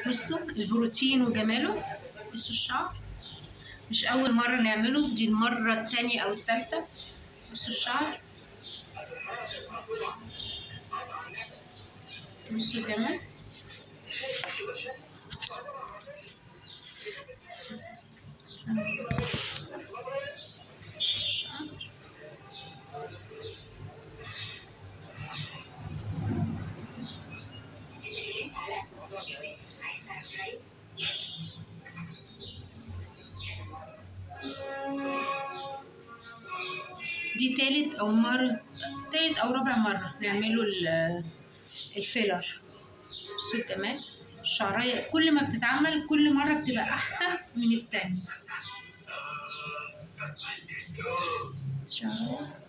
بصوا البروتين وجماله. بصوا الشعر، مش اول مره نعمله، دي المره التانية او التالتة. بصوا الشعر، بصوا الجمال. دي تالت او رابع مرة نعمله الفيلر. بصوا الجمال. الشعرية كل ما بتتعمل كل مرة بتبقى احسن من التانية. الشعرية